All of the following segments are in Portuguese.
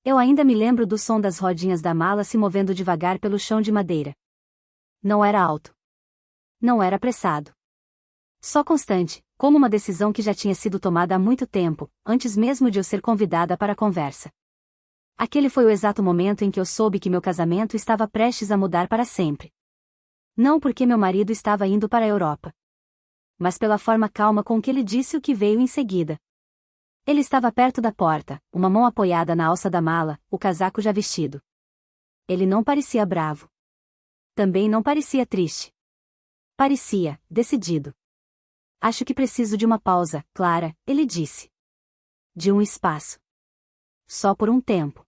Eu ainda me lembro do som das rodinhas da mala se movendo devagar pelo chão de madeira. Não era alto. Não era apressado. Só constante, como uma decisão que já tinha sido tomada há muito tempo, antes mesmo de eu ser convidada para a conversa. Aquele foi o exato momento em que eu soube que meu casamento estava prestes a mudar para sempre. Não porque meu marido estava indo para a Europa, mas pela forma calma com que ele disse o que veio em seguida. Ele estava perto da porta, uma mão apoiada na alça da mala, o casaco já vestido. Ele não parecia bravo. Também não parecia triste. Parecia decidido. Acho que preciso de uma pausa, Clara, ele disse. De um espaço. Só por um tempo.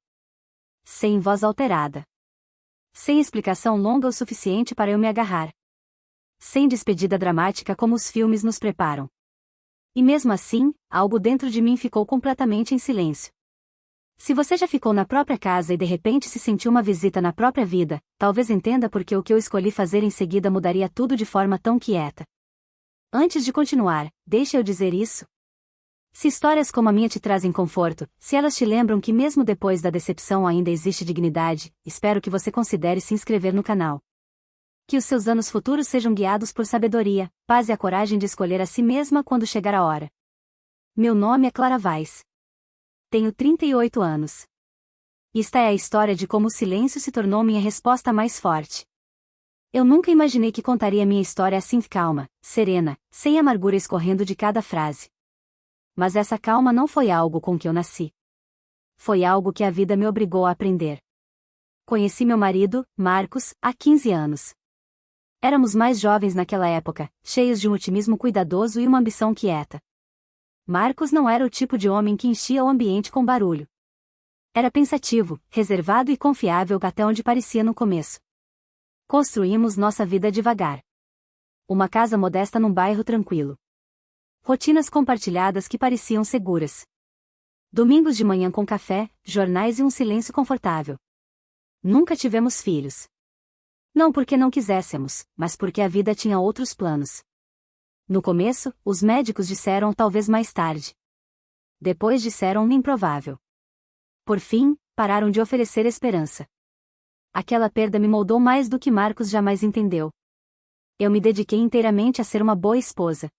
Sem voz alterada. Sem explicação longa o suficiente para eu me agarrar. Sem despedida dramática como os filmes nos preparam. E mesmo assim, algo dentro de mim ficou completamente em silêncio. Se você já ficou na própria casa e de repente se sentiu uma visita na própria vida, talvez entenda porque o que eu escolhi fazer em seguida mudaria tudo de forma tão quieta. Antes de continuar, deixa eu dizer isso. Se histórias como a minha te trazem conforto, se elas te lembram que mesmo depois da decepção ainda existe dignidade, espero que você considere se inscrever no canal. Que os seus anos futuros sejam guiados por sabedoria, paz e a coragem de escolher a si mesma quando chegar a hora. Meu nome é Clara Weiss. Tenho 38 anos. E esta é a história de como o silêncio se tornou minha resposta mais forte. Eu nunca imaginei que contaria minha história assim calma, serena, sem amargura escorrendo de cada frase. Mas essa calma não foi algo com que eu nasci. Foi algo que a vida me obrigou a aprender. Conheci meu marido, Marcos, há 15 anos. Éramos mais jovens naquela época, cheios de um otimismo cuidadoso e uma ambição quieta. Marcos não era o tipo de homem que enchia o ambiente com barulho. Era pensativo, reservado e confiável até onde parecia no começo. Construímos nossa vida devagar. Uma casa modesta num bairro tranquilo. Rotinas compartilhadas que pareciam seguras. Domingos de manhã com café, jornais e um silêncio confortável. Nunca tivemos filhos. Não porque não quiséssemos, mas porque a vida tinha outros planos. No começo, os médicos disseram talvez mais tarde. Depois disseram improvável. Por fim, pararam de oferecer esperança. Aquela perda me moldou mais do que Marcos jamais entendeu. Eu me dediquei inteiramente a ser uma boa esposa.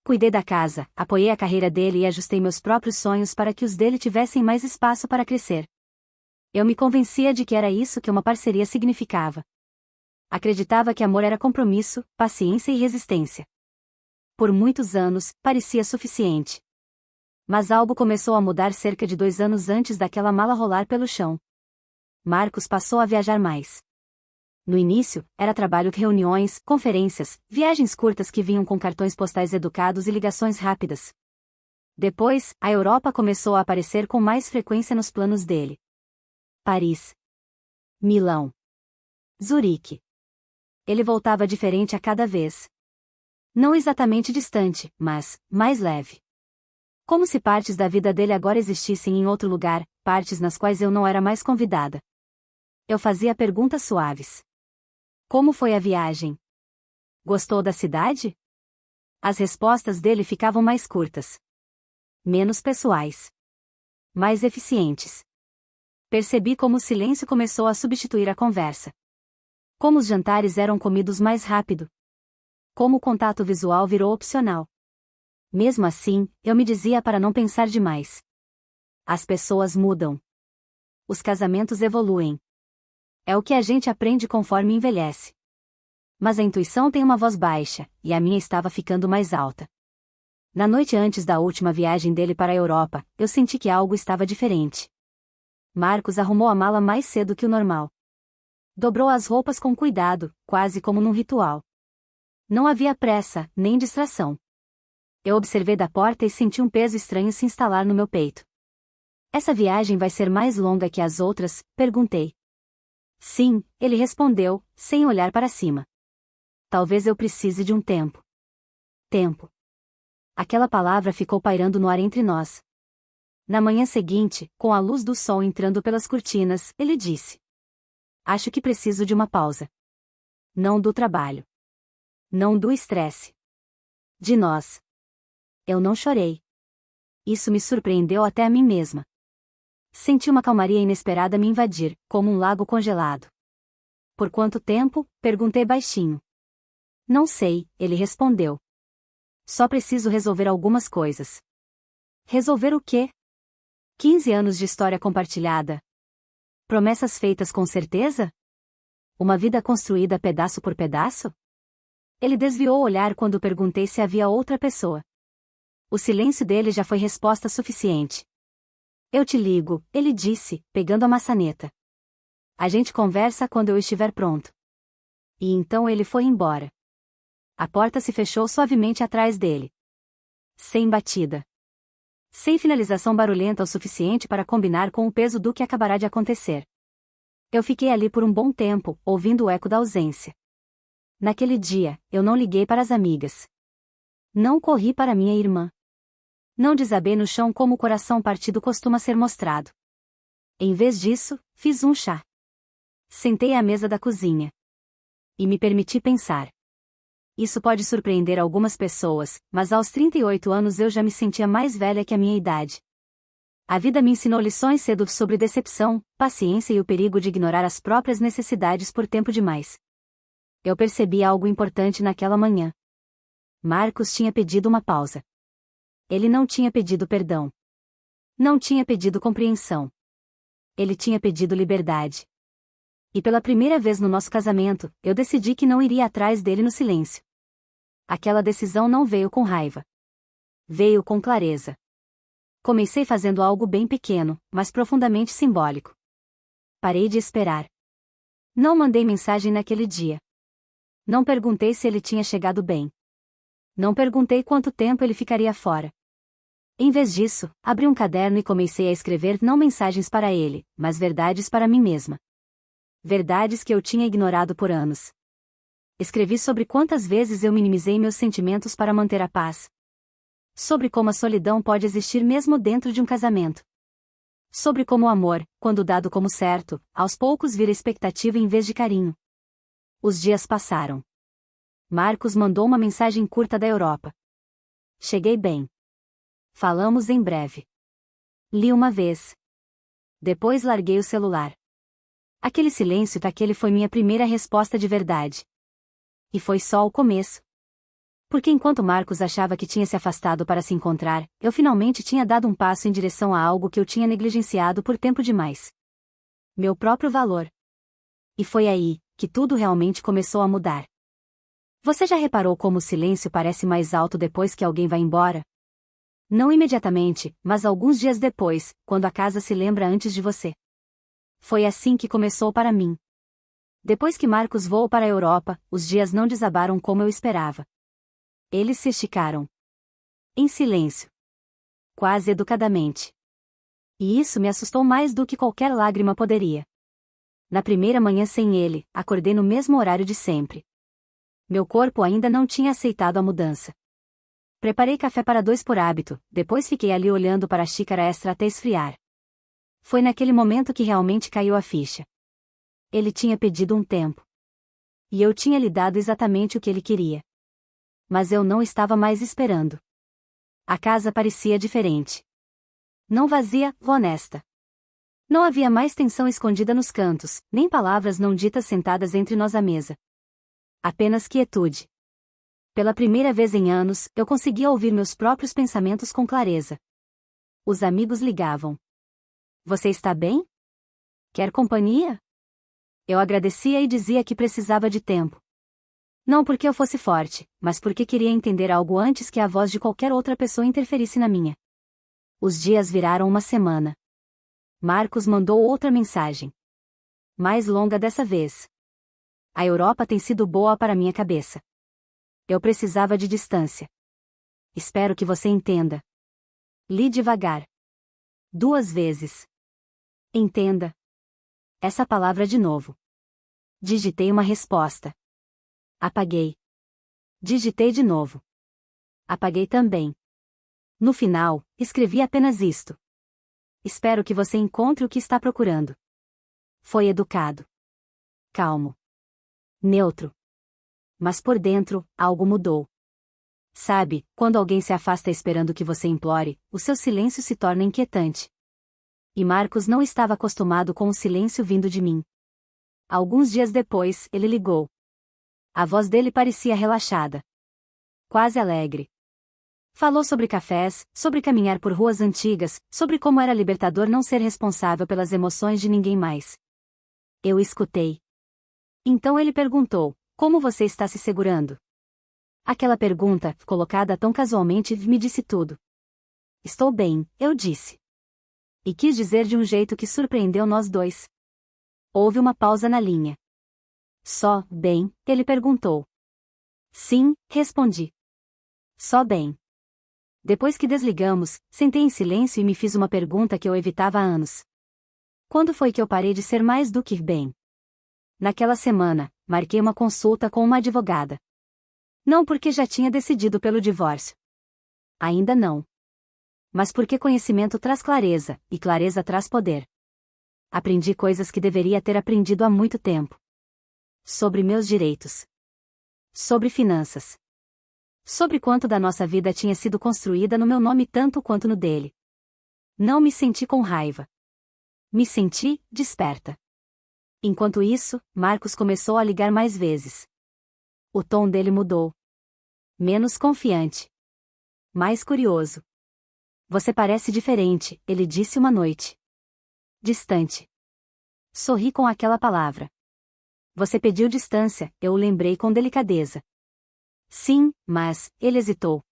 Cuidei da casa, apoiei a carreira dele e ajustei meus próprios sonhos para que os dele tivessem mais espaço para crescer. Eu me convencia de que era isso que uma parceria significava. Acreditava que amor era compromisso, paciência e resistência. Por muitos anos, parecia suficiente. Mas algo começou a mudar cerca de 2 anos antes daquela mala rolar pelo chão. Marcos passou a viajar mais. No início, era trabalho, reuniões, conferências, viagens curtas que vinham com cartões postais educados e ligações rápidas. Depois, a Europa começou a aparecer com mais frequência nos planos dele. Paris. Milão. Zurique. Ele voltava diferente a cada vez. Não exatamente distante, mas mais leve. Como se partes da vida dele agora existissem em outro lugar, partes nas quais eu não era mais convidada. Eu fazia perguntas suaves. Como foi a viagem? Gostou da cidade? As respostas dele ficavam mais curtas. Menos pessoais. Mais eficientes. Percebi como o silêncio começou a substituir a conversa. Como os jantares eram comidos mais rápido. Como o contato visual virou opcional. Mesmo assim, eu me dizia para não pensar demais. As pessoas mudam. Os casamentos evoluem. É o que a gente aprende conforme envelhece. Mas a intuição tem uma voz baixa, e a minha estava ficando mais alta. Na noite antes da última viagem dele para a Europa, eu senti que algo estava diferente. Marcos arrumou a mala mais cedo que o normal. Dobrou as roupas com cuidado, quase como num ritual. Não havia pressa, nem distração. Eu observei da porta e senti um peso estranho se instalar no meu peito. Essa viagem vai ser mais longa que as outras? Perguntei. Sim, ele respondeu, sem olhar para cima. Talvez eu precise de um tempo. Tempo. Aquela palavra ficou pairando no ar entre nós. Na manhã seguinte, com a luz do sol entrando pelas cortinas, ele disse. Acho que preciso de uma pausa. Não do trabalho. Não do estresse. De nós. Eu não chorei. Isso me surpreendeu até a mim mesma. Senti uma calmaria inesperada me invadir, como um lago congelado. Por quanto tempo? Perguntei baixinho. Não sei, ele respondeu. Só preciso resolver algumas coisas. Resolver o quê? 15 anos de história compartilhada. Promessas feitas com certeza? Uma vida construída pedaço por pedaço? Ele desviou o olhar quando perguntei se havia outra pessoa. O silêncio dele já foi resposta suficiente. Eu te ligo, ele disse, pegando a maçaneta. A gente conversa quando eu estiver pronto. E então ele foi embora. A porta se fechou suavemente atrás dele. Sem batida. Sem finalização barulhenta o suficiente para combinar com o peso do que acabará de acontecer. Eu fiquei ali por um bom tempo, ouvindo o eco da ausência. Naquele dia, eu não liguei para as amigas. Não corri para minha irmã. Não desabei no chão como o coração partido costuma ser mostrado. Em vez disso, fiz um chá. Sentei à mesa da cozinha. E me permiti pensar. Isso pode surpreender algumas pessoas, mas aos 38 anos eu já me sentia mais velha que a minha idade. A vida me ensinou lições cedo sobre decepção, paciência e o perigo de ignorar as próprias necessidades por tempo demais. Eu percebi algo importante naquela manhã. Marcos tinha pedido uma pausa. Ele não tinha pedido perdão. Não tinha pedido compreensão. Ele tinha pedido liberdade. E pela primeira vez no nosso casamento, eu decidi que não iria atrás dele no silêncio. Aquela decisão não veio com raiva. Veio com clareza. Comecei fazendo algo bem pequeno, mas profundamente simbólico. Parei de esperar. Não mandei mensagem naquele dia. Não perguntei se ele tinha chegado bem. Não perguntei quanto tempo ele ficaria fora. Em vez disso, abri um caderno e comecei a escrever não mensagens para ele, mas verdades para mim mesma. Verdades que eu tinha ignorado por anos. Escrevi sobre quantas vezes eu minimizei meus sentimentos para manter a paz. Sobre como a solidão pode existir mesmo dentro de um casamento. Sobre como o amor, quando dado como certo, aos poucos vira expectativa em vez de carinho. Os dias passaram. Marcos mandou uma mensagem curta da Europa. Cheguei bem. Falamos em breve. Li uma vez. Depois larguei o celular. Aquele silêncio daquele foi minha primeira resposta de verdade. E foi só o começo. Porque enquanto Marcos achava que tinha se afastado para se encontrar, eu finalmente tinha dado um passo em direção a algo que eu tinha negligenciado por tempo demais. Meu próprio valor. E foi aí que tudo realmente começou a mudar. Você já reparou como o silêncio parece mais alto depois que alguém vai embora? Não imediatamente, mas alguns dias depois, quando a casa se lembra antes de você. Foi assim que começou para mim. Depois que Marcos voou para a Europa, os dias não desabaram como eu esperava. Eles se esticaram. Em silêncio. Quase educadamente. E isso me assustou mais do que qualquer lágrima poderia. Na primeira manhã sem ele, acordei no mesmo horário de sempre. Meu corpo ainda não tinha aceitado a mudança. Preparei café para dois por hábito, depois fiquei ali olhando para a xícara extra até esfriar. Foi naquele momento que realmente caiu a ficha. Ele tinha pedido um tempo. E eu tinha lhe dado exatamente o que ele queria. Mas eu não estava mais esperando. A casa parecia diferente. Não vazia, honesta. Não havia mais tensão escondida nos cantos, nem palavras não ditas sentadas entre nós à mesa. Apenas quietude. Pela primeira vez em anos, eu conseguia ouvir meus próprios pensamentos com clareza. Os amigos ligavam. Você está bem? Quer companhia? Eu agradecia e dizia que precisava de tempo. Não porque eu fosse forte, mas porque queria entender algo antes que a voz de qualquer outra pessoa interferisse na minha. Os dias viraram uma semana. Marcos mandou outra mensagem. Mais longa dessa vez. A Europa tem sido boa para minha cabeça. Eu precisava de distância. Espero que você entenda. Li devagar. 2 vezes. Entenda. Essa palavra de novo. Digitei uma resposta. Apaguei. Digitei de novo. Apaguei também. No final, escrevi apenas isto. Espero que você encontre o que está procurando. Foi educado. Calmo. Neutro. Mas por dentro, algo mudou. Sabe, quando alguém se afasta esperando que você implore, o seu silêncio se torna inquietante. E Marcos não estava acostumado com o silêncio vindo de mim. Alguns dias depois, ele ligou. A voz dele parecia relaxada. Quase alegre. Falou sobre cafés, sobre caminhar por ruas antigas, sobre como era libertador não ser responsável pelas emoções de ninguém mais. Eu escutei. Então ele perguntou: como você está se segurando? Aquela pergunta, colocada tão casualmente, me disse tudo. Estou bem, eu disse. E quis dizer de um jeito que surpreendeu nós dois. Houve uma pausa na linha. Só bem? Ele perguntou. Sim, respondi. Só bem. Depois que desligamos, sentei em silêncio e me fiz uma pergunta que eu evitava há anos. Quando foi que eu parei de ser mais do que bem? Naquela semana, marquei uma consulta com uma advogada. Não porque já tinha decidido pelo divórcio. Ainda não. Mas porque conhecimento traz clareza, e clareza traz poder. Aprendi coisas que deveria ter aprendido há muito tempo. Sobre meus direitos. Sobre finanças. Sobre quanto da nossa vida tinha sido construída no meu nome tanto quanto no dele. Não me senti com raiva. Me senti desperta. Enquanto isso, Marcos começou a ligar mais vezes. O tom dele mudou. Menos confiante. Mais curioso. Você parece diferente, ele disse uma noite. Distante. Sorri com aquela palavra. Você pediu distância, eu o lembrei com delicadeza. Sim, mas, ele hesitou.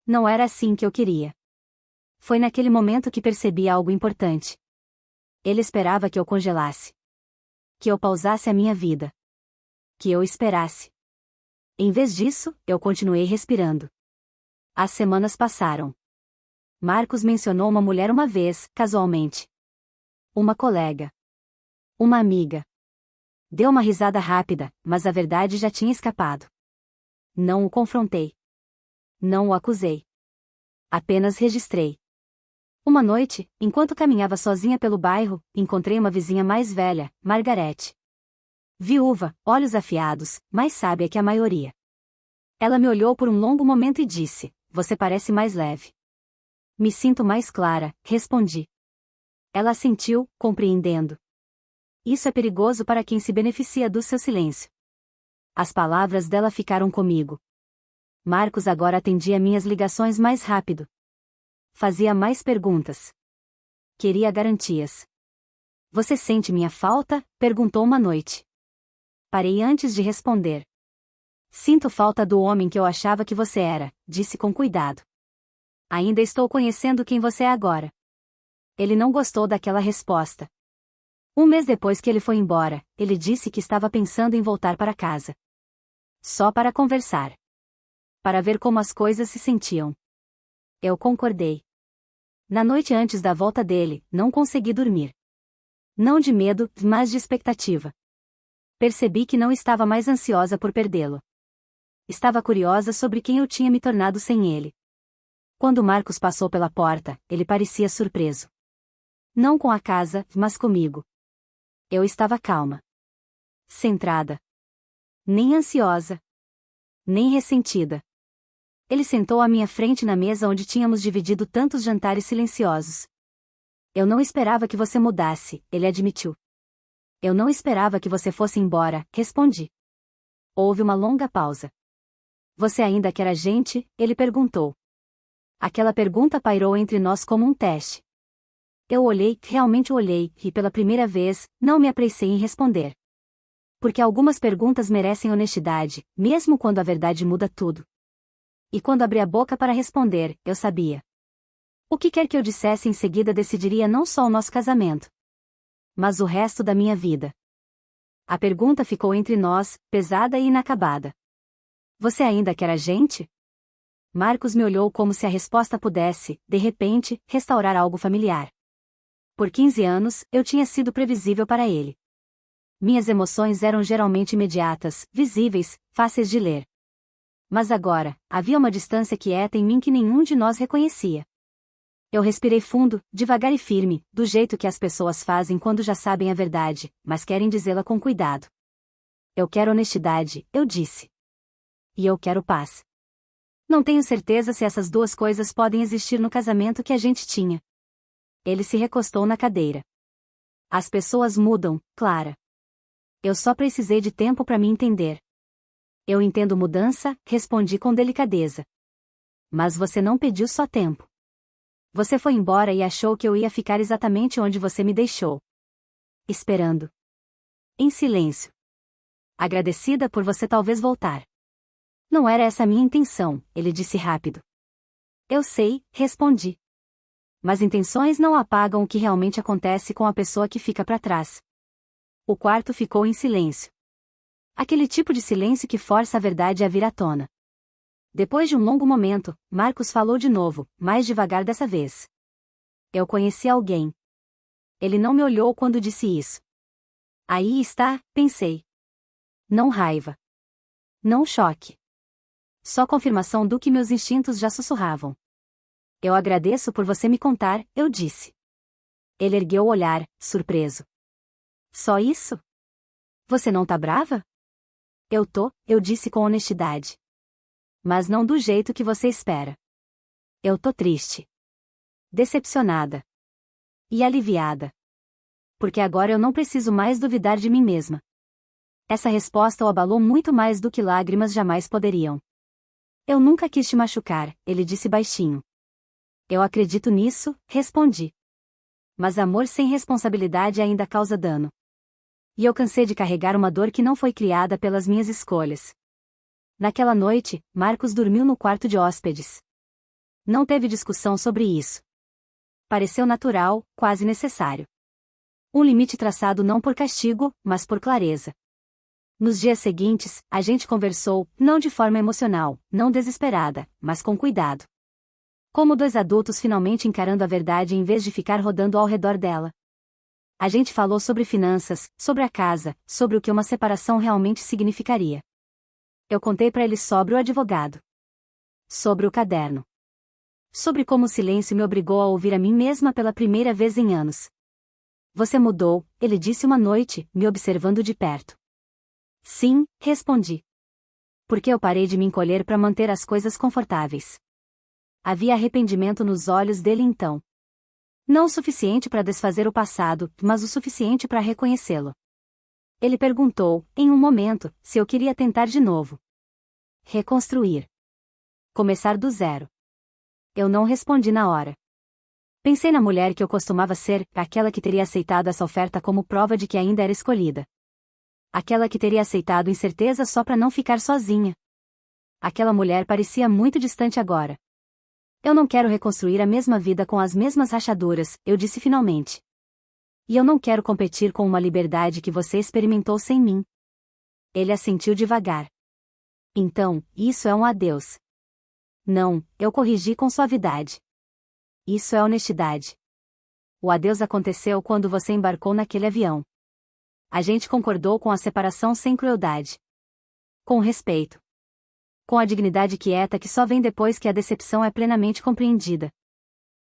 Não era assim que eu queria. Foi naquele momento que percebi algo importante. Ele esperava que eu congelasse. Que eu pausasse a minha vida. Que eu esperasse. Em vez disso, eu continuei respirando. As semanas passaram. Marcos mencionou uma mulher uma vez, casualmente. Uma colega. Uma amiga. Deu uma risada rápida, mas a verdade já tinha escapado. Não o confrontei. Não o acusei. Apenas registrei. Uma noite, enquanto caminhava sozinha pelo bairro, encontrei uma vizinha mais velha, Margarete. Viúva, olhos afiados, mais sábia que a maioria. Ela me olhou por um longo momento e disse: você parece mais leve. Me sinto mais clara, respondi. Ela assentiu, compreendendo. Isso é perigoso para quem se beneficia do seu silêncio. As palavras dela ficaram comigo. Marcos agora atendia minhas ligações mais rápido. Fazia mais perguntas. Queria garantias. Você sente minha falta? Perguntou uma noite. Parei antes de responder. Sinto falta do homem que eu achava que você era, disse com cuidado. Ainda estou conhecendo quem você é agora. Ele não gostou daquela resposta. Um mês depois que ele foi embora, ele disse que estava pensando em voltar para casa. Só para conversar. Para ver como as coisas se sentiam. Eu concordei. Na noite antes da volta dele, não consegui dormir. Não de medo, mas de expectativa. Percebi que não estava mais ansiosa por perdê-lo. Estava curiosa sobre quem eu tinha me tornado sem ele. Quando Marcos passou pela porta, ele parecia surpreso. Não com a casa, mas comigo. Eu estava calma. Centrada. Nem ansiosa. Nem ressentida. Ele sentou à minha frente na mesa onde tínhamos dividido tantos jantares silenciosos. Eu não esperava que você mudasse, ele admitiu. Eu não esperava que você fosse embora, respondi. Houve uma longa pausa. Você ainda quer a gente? Ele perguntou. Aquela pergunta pairou entre nós como um teste. Eu olhei, realmente olhei, e pela primeira vez, não me apressei em responder. Porque algumas perguntas merecem honestidade, mesmo quando a verdade muda tudo. E quando abri a boca para responder, eu sabia. O que quer que eu dissesse em seguida decidiria não só o nosso casamento, mas o resto da minha vida. A pergunta ficou entre nós, pesada e inacabada. Você ainda quer a gente? Marcos me olhou como se a resposta pudesse, de repente, restaurar algo familiar. Por 15 anos, eu tinha sido previsível para ele. Minhas emoções eram geralmente imediatas, visíveis, fáceis de ler. Mas agora, havia uma distância quieta em mim que nenhum de nós reconhecia. Eu respirei fundo, devagar e firme, do jeito que as pessoas fazem quando já sabem a verdade, mas querem dizê-la com cuidado. Eu quero honestidade, eu disse. E eu quero paz. Não tenho certeza se essas duas coisas podem existir no casamento que a gente tinha. Ele se recostou na cadeira. As pessoas mudam, Clara. Eu só precisei de tempo para me entender. Eu entendo mudança, respondi com delicadeza. Mas você não pediu só tempo. Você foi embora e achou que eu ia ficar exatamente onde você me deixou. Esperando. Em silêncio. Agradecida por você talvez voltar. Não era essa a minha intenção, ele disse rápido. Eu sei, respondi. Mas intenções não apagam o que realmente acontece com a pessoa que fica para trás. O quarto ficou em silêncio. Aquele tipo de silêncio que força a verdade a vir à tona. Depois de um longo momento, Marcos falou de novo, mais devagar dessa vez. Eu conheci alguém. Ele não me olhou quando disse isso. Aí está, pensei. Não raiva. Não choque. Só confirmação do que meus instintos já sussurravam. Eu agradeço por você me contar, eu disse. Ele ergueu o olhar, surpreso. Só isso? Você não tá brava? Eu disse com honestidade. Mas não do jeito que você espera. Eu tô triste. Decepcionada. E aliviada. Porque agora eu não preciso mais duvidar de mim mesma. Essa resposta o abalou muito mais do que lágrimas jamais poderiam. Eu nunca quis te machucar, ele disse baixinho. Eu acredito nisso, respondi. Mas amor sem responsabilidade ainda causa dano. E eu cansei de carregar uma dor que não foi criada pelas minhas escolhas. Naquela noite, Marcos dormiu no quarto de hóspedes. Não teve discussão sobre isso. Pareceu natural, quase necessário. Um limite traçado não por castigo, mas por clareza. Nos dias seguintes, a gente conversou, não de forma emocional, não desesperada, mas com cuidado. Como dois adultos finalmente encarando a verdade em vez de ficar rodando ao redor dela. A gente falou sobre finanças, sobre a casa, sobre o que uma separação realmente significaria. Eu contei para ele sobre o advogado. Sobre o caderno. Sobre como o silêncio me obrigou a ouvir a mim mesma pela primeira vez em anos. Você mudou, ele disse uma noite, me observando de perto. Sim, respondi. Porque eu parei de me encolher para manter as coisas confortáveis. Havia arrependimento nos olhos dele então. Não o suficiente para desfazer o passado, mas o suficiente para reconhecê-lo. Ele perguntou, em um momento, se eu queria tentar de novo. Reconstruir. Começar do zero. Eu não respondi na hora. Pensei na mulher que eu costumava ser, aquela que teria aceitado essa oferta como prova de que ainda era escolhida. Aquela que teria aceitado incerteza só para não ficar sozinha. Aquela mulher parecia muito distante agora. Eu não quero reconstruir a mesma vida com as mesmas rachaduras, eu disse finalmente. E eu não quero competir com uma liberdade que você experimentou sem mim. Ele assentiu devagar. Então, isso é um adeus. Não, eu corrigi com suavidade. Isso é honestidade. O adeus aconteceu quando você embarcou naquele avião. A gente concordou com a separação sem crueldade. Com respeito. Com a dignidade quieta que só vem depois que a decepção é plenamente compreendida.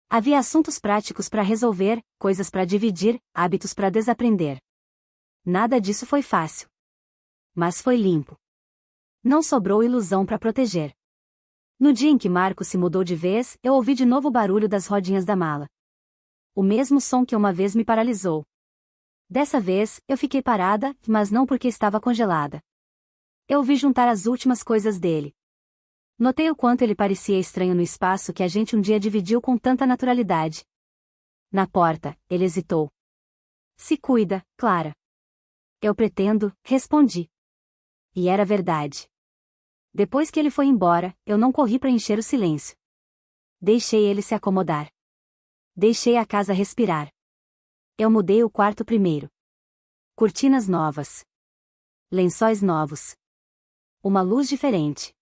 Havia assuntos práticos para resolver, coisas para dividir, hábitos para desaprender. Nada disso foi fácil. Mas foi limpo. Não sobrou ilusão para proteger. No dia em que Marco se mudou de vez, eu ouvi de novo o barulho das rodinhas da mala. O mesmo som que uma vez me paralisou. Dessa vez, eu fiquei parada, mas não porque estava congelada. Eu vi juntar as últimas coisas dele. Notei o quanto ele parecia estranho no espaço que a gente um dia dividiu com tanta naturalidade. Na porta, ele hesitou. Se cuida, Clara. Eu pretendo, respondi. E era verdade. Depois que ele foi embora, eu não corri para encher o silêncio. Deixei ele se acomodar. Deixei a casa respirar. Eu mudei o quarto primeiro. Cortinas novas. Lençóis novos. Uma luz diferente.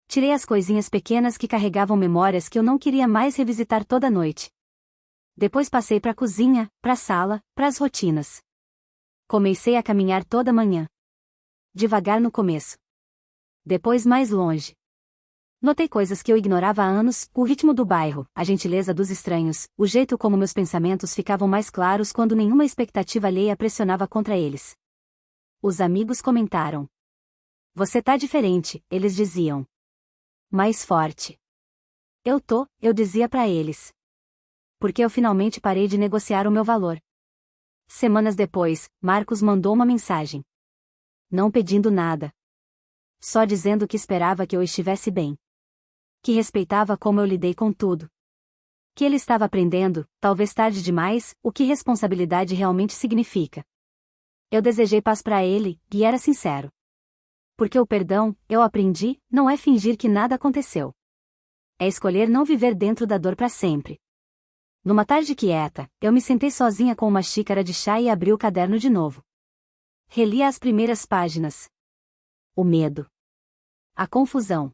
Tirei as coisinhas pequenas que carregavam memórias que eu não queria mais revisitar toda noite. Depois passei para a cozinha, para a sala, para as rotinas. Comecei a caminhar toda manhã. Devagar no começo. Depois mais longe. Notei coisas que eu ignorava há anos, o ritmo do bairro, a gentileza dos estranhos, o jeito como meus pensamentos ficavam mais claros quando nenhuma expectativa alheia pressionava contra eles. Os amigos comentaram. Você tá diferente, eles diziam. Mais forte. Eu dizia para eles. porque eu finalmente parei de negociar o meu valor. Semanas depois, Marcos mandou uma mensagem. Não pedindo nada. Só dizendo que esperava que eu estivesse bem. Que respeitava como eu lidei com tudo. Que ele estava aprendendo, talvez tarde demais, o que responsabilidade realmente significa. Eu desejei paz para ele, e era sincero. Porque o perdão, eu aprendi, não é fingir que nada aconteceu. É escolher não viver dentro da dor para sempre. Numa tarde quieta, eu me sentei sozinha com uma xícara de chá e abri o caderno de novo. Reli as primeiras páginas. O medo. A confusão.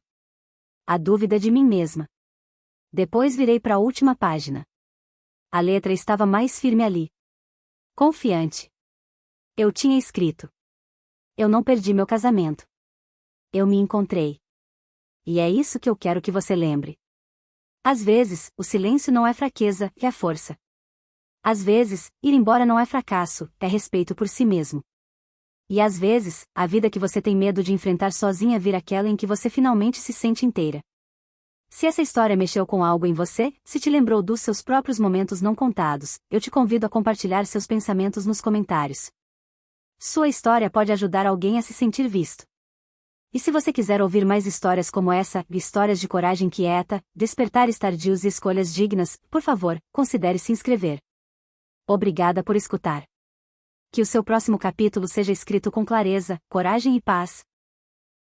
A dúvida de mim mesma. Depois virei para a última página. A letra estava mais firme ali. Confiante. Eu tinha escrito. Eu não perdi meu casamento. Eu me encontrei. E é isso que eu quero que você lembre. Às vezes, o silêncio não é fraqueza, é força. Às vezes, ir embora não é fracasso, é respeito por si mesmo. E às vezes, a vida que você tem medo de enfrentar sozinha vira aquela em que você finalmente se sente inteira. Se essa história mexeu com algo em você, se te lembrou dos seus próprios momentos não contados, eu te convido a compartilhar seus pensamentos nos comentários. Sua história pode ajudar alguém a se sentir visto. E se você quiser ouvir mais histórias como essa, histórias de coragem quieta, despertares tardios e escolhas dignas, por favor, considere se inscrever. Obrigada por escutar. Que o seu próximo capítulo seja escrito com clareza, coragem e paz.